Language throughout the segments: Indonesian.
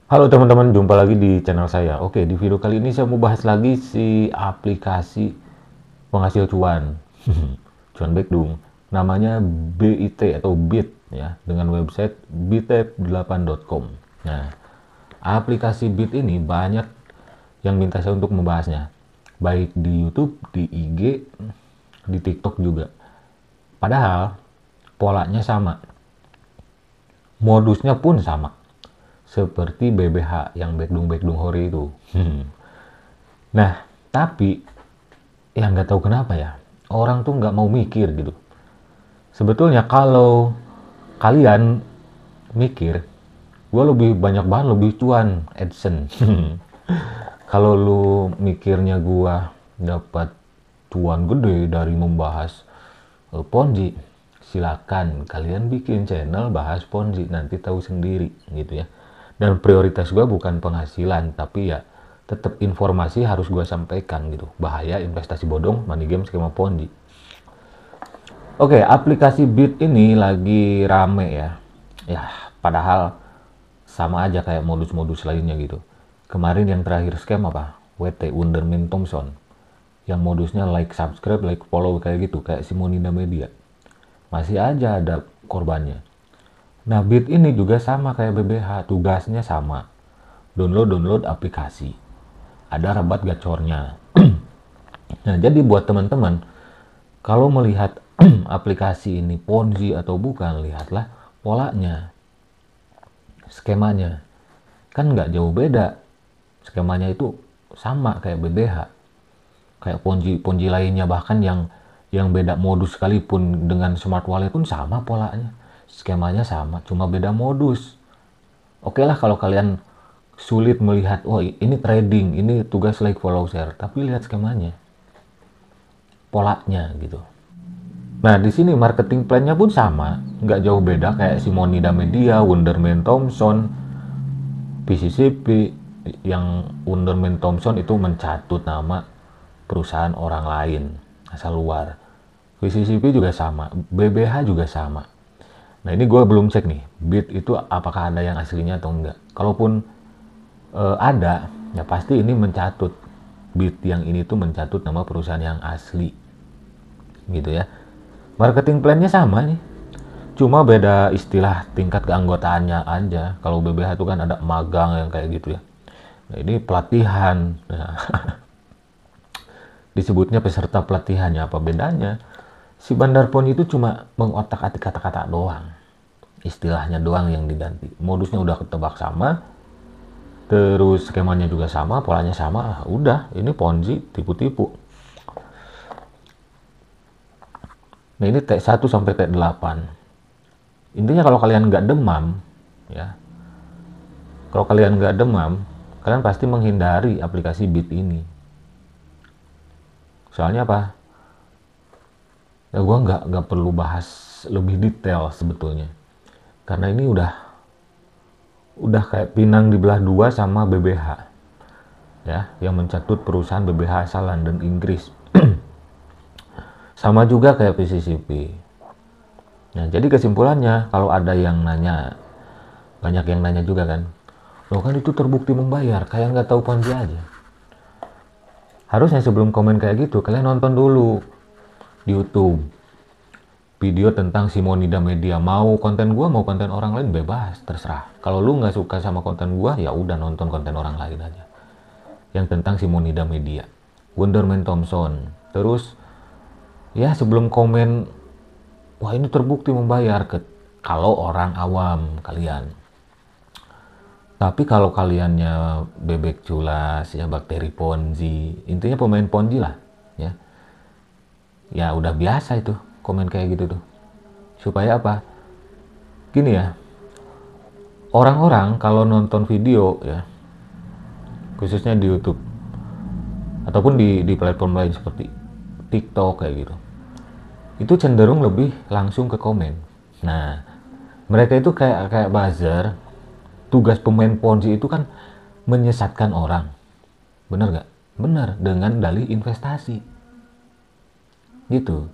Halo teman-teman, jumpa lagi di channel saya. Oke, di video kali ini saya mau bahas lagi si aplikasi penghasil cuan. Cuan Baekdung. Namanya BIT atau BIT ya, dengan website bitep8.com. Nah, aplikasi BIT ini banyak yang minta saya untuk membahasnya. Baik di YouTube, di IG, di TikTok juga. Padahal polanya sama, modusnya pun sama. Seperti BBH yang Baekdung Hori itu. Nah, tapi ya nggak tahu kenapa ya, orang tuh nggak mau mikir gitu. Sebetulnya kalau kalian mikir, gue lebih banyak banget lebih cuan AdSense. Kalau lu mikirnya gue dapat cuan gede dari membahas Ponzi, silakan kalian bikin channel bahas Ponzi, nanti tahu sendiri gitu ya. Dan prioritas gue bukan penghasilan, tapi ya tetap informasi harus gue sampaikan gitu. Bahaya investasi bodong, money game, skema Ponzi. Oke, aplikasi Bit ini lagi rame ya. Ya, padahal sama aja kayak modus-modus lainnya gitu. Kemarin yang terakhir scam apa? WT, Wonderman Thompson. Yang modusnya like, subscribe, like, follow kayak gitu. Kayak Simonida Media. Masih aja ada korbannya. Nah, Bit ini juga sama kayak BBH. Tugasnya sama. Download aplikasi. Ada rabat gacornya. Nah, jadi buat teman-teman, kalau melihat aplikasi ini Ponzi atau bukan, lihatlah polanya, skemanya. Kan nggak jauh beda. Skemanya itu sama kayak BBH, kayak Ponzi lainnya, bahkan yang beda modus sekalipun dengan smart wallet pun sama polanya. Skemanya sama, cuma beda modus. Oke lah kalau kalian sulit melihat, oh ini trading, ini tugas like follow share, tapi lihat skemanya, polanya gitu. Nah, di sini marketing plan-nya pun sama, nggak jauh beda kayak Simonida Media, Wonderman Thompson, PCCP. Yang Wonderman Thompson itu mencatut nama perusahaan orang lain asal luar. PCCP juga sama, BBH juga sama. Nah, ini gue belum cek nih, Bit itu apakah ada yang aslinya atau enggak. Kalaupun ada, ya pasti ini mencatut. Bit yang ini tuh mencatut nama perusahaan yang asli, gitu ya. Marketing plan-nya sama nih, cuma beda istilah tingkat keanggotaannya aja. Kalau BBH itu kan ada magang yang kayak gitu ya. Nah, ini pelatihan. Nah, disebutnya peserta pelatihannya, apa bedanya? Si Bandar Pon itu cuma mengotak-atik kata-kata doang. Istilahnya doang yang diganti. Modusnya udah ketebak sama, terus skemanya juga sama, polanya sama. Udah, ini Ponzi, tipu-tipu. Nah, ini T1 sampai T8. Intinya kalau kalian nggak demam, ya, kalau kalian nggak demam, kalian pasti menghindari aplikasi Bit ini. Soalnya apa? Ya gue nggak perlu bahas lebih detail sebetulnya. Karena ini udah kayak pinang dibelah dua sama BBH. Ya, yang mencatut perusahaan BBH asal London, Inggris. Sama juga kayak PCCP. Nah, jadi kesimpulannya, kalau ada yang nanya, banyak yang nanya juga kan, loh kan itu terbukti membayar, kayak nggak tahu Ponzi aja. Harusnya sebelum komen kayak gitu, kalian nonton dulu di YouTube video tentang Simonida Media. Mau konten gua, mau konten orang lain, bebas, terserah. Kalau lu nggak suka sama konten gua, ya udah nonton konten orang lain aja. Yang tentang Simonida Media, Wonderman Thompson. Terus ya sebelum komen, wah ini terbukti membayar, kalau orang awam kalian. Tapi kalau kaliannya bebek culas, ya bakteri Ponzi, intinya pemain Ponzi lah, ya. Ya udah biasa itu komen kayak gitu tuh. Supaya apa? Gini ya, orang-orang kalau nonton video ya, khususnya di YouTube ataupun di platform lain seperti TikTok kayak gitu, itu cenderung lebih langsung ke komen. Nah, mereka itu kayak buzzer. Tugas pemain Ponzi itu kan menyesatkan orang, bener nggak? Bener, dengan dalih investasi gitu.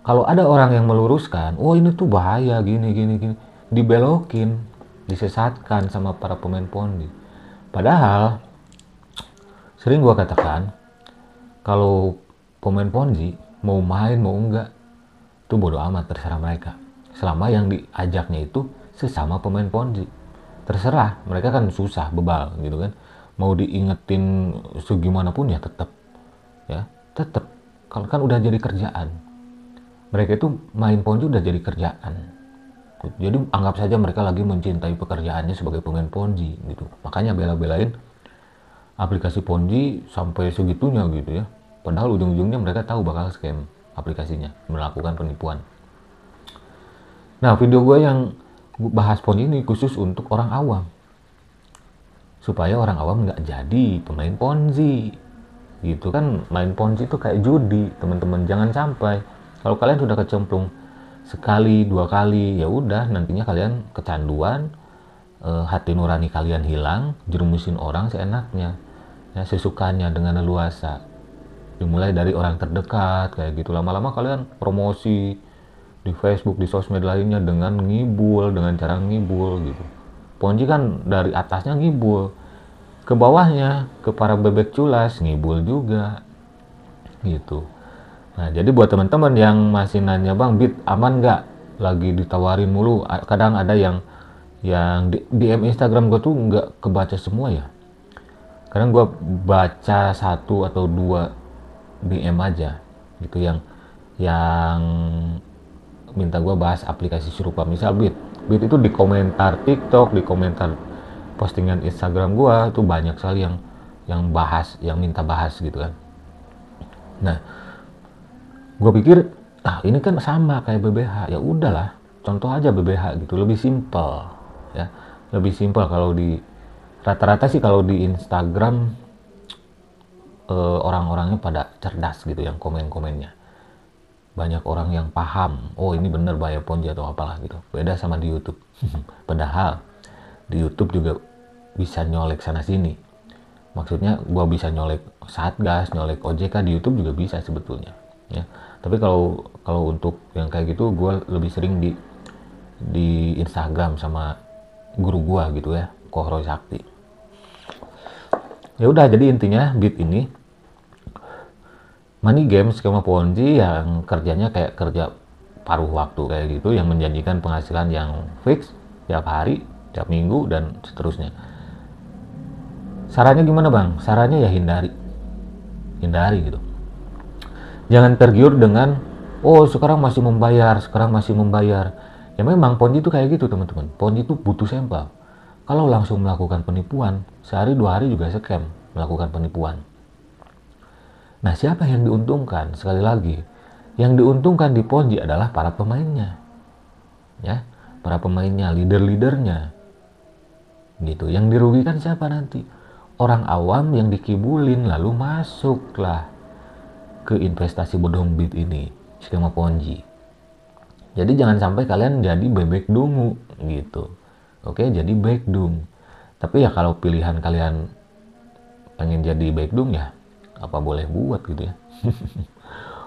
Kalau ada orang yang meluruskan, oh ini tuh bahaya gini gini gini, dibelokin. disesatkan sama para pemain Ponzi. Padahal sering gua katakan, kalau pemain Ponzi mau main mau enggak, itu bodo amat, terserah mereka. Selama yang diajaknya itu sesama pemain Ponzi, terserah. Mereka kan susah, bebal gitu kan. Mau diingetin segimanapun ya tetap, ya tetap. Kalau kan udah jadi kerjaan, mereka itu main Ponzi udah jadi kerjaan. Jadi anggap saja mereka lagi mencintai pekerjaannya sebagai pemain Ponzi gitu. Makanya bela-belain aplikasi Ponzi sampai segitunya gitu ya. Padahal ujung-ujungnya mereka tahu bakal scam aplikasinya, melakukan penipuan. Nah, video gue yang bahas Ponzi ini khusus untuk orang awam. Supaya orang awam nggak jadi pemain Ponzi. Gitu kan, main Ponzi itu kayak judi, teman-teman. Jangan sampai kalau kalian sudah kecemplung sekali, 2 kali, ya udah nantinya kalian kecanduan, hati nurani kalian hilang, jerumusin orang seenaknya. Ya, sesukanya dengan leluasa. Dimulai dari orang terdekat kayak gitu, lama-lama kalian promosi di Facebook, di sosmed lainnya dengan ngibul, dengan cara ngibul gitu. Ponzi kan dari atasnya ngibul, ke bawahnya, ke para bebek culas ngibul juga gitu. Nah, jadi buat teman-teman yang masih nanya, Bang, Bit aman nggak? Lagi ditawarin mulu. Kadang ada yang DM Instagram gue tuh nggak kebaca semua ya. Kadang gue baca 1 atau 2 DM aja gitu yang minta gue bahas aplikasi serupa, misal Bit itu di komentar TikTok, di komentar postingan Instagram gue itu banyak sekali yang bahas, yang minta bahas gitu kan. Nah, gue pikir ini kan sama kayak BBH, ya udahlah contoh aja BBH gitu, lebih simpel ya, lebih simpel. Kalau di rata-rata sih kalau di Instagram orang-orangnya pada cerdas gitu yang komen-komennya. Banyak orang yang paham, oh ini bener bahaya Ponzi atau apalah gitu. Beda sama di YouTube. Padahal di YouTube juga bisa nyolek sana sini. Maksudnya gua bisa nyolek Satgas, nyolek OJK, di YouTube juga bisa sebetulnya. Ya. Tapi kalau untuk yang kayak gitu, gua lebih sering di Instagram sama guru gua gitu ya, Kohroy Sakti. Ya udah, jadi intinya Bit ini money game, skema Ponzi yang kerjanya kayak kerja paruh waktu kayak gitu, yang menjanjikan penghasilan yang fix tiap hari, tiap minggu, dan seterusnya. Sarannya gimana Bang? Sarannya ya hindari gitu. Jangan tergiur dengan sekarang masih membayar. Ya memang Ponzi itu kayak gitu teman-teman. Ponzi itu butuh sampel. Kalau langsung melakukan penipuan, sehari 2 hari juga scam melakukan penipuan. Nah, siapa yang diuntungkan? Sekali lagi, yang diuntungkan di Ponzi adalah para pemainnya. Ya, para pemainnya, leader-leadernya. Gitu. Yang dirugikan siapa nanti? Orang awam yang dikibulin lalu masuklah ke investasi bodong Bit ini, skema Ponzi. Jadi jangan sampai kalian jadi bebek dungu gitu. Oke, jadi backdung. Tapi ya kalau pilihan kalian pengen jadi backdung ya apa boleh buat gitu ya.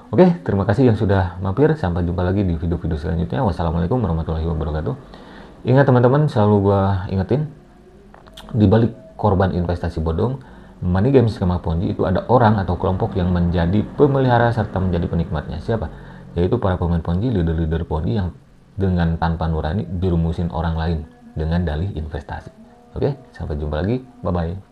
Oke, terima kasih yang sudah mampir. Sampai jumpa lagi di video-video selanjutnya. Wassalamualaikum warahmatullahi wabarakatuh. Ingat teman-teman, selalu gua ingetin, di balik korban investasi bodong, money game skema Ponzi itu ada orang atau kelompok yang menjadi pemelihara serta menjadi penikmatnya. Siapa? Yaitu para pemain Ponzi, leader-leader Ponzi yang dengan tanpa nurani dirumusin orang lain dengan dalih investasi. Oke, sampai jumpa lagi. Bye-bye.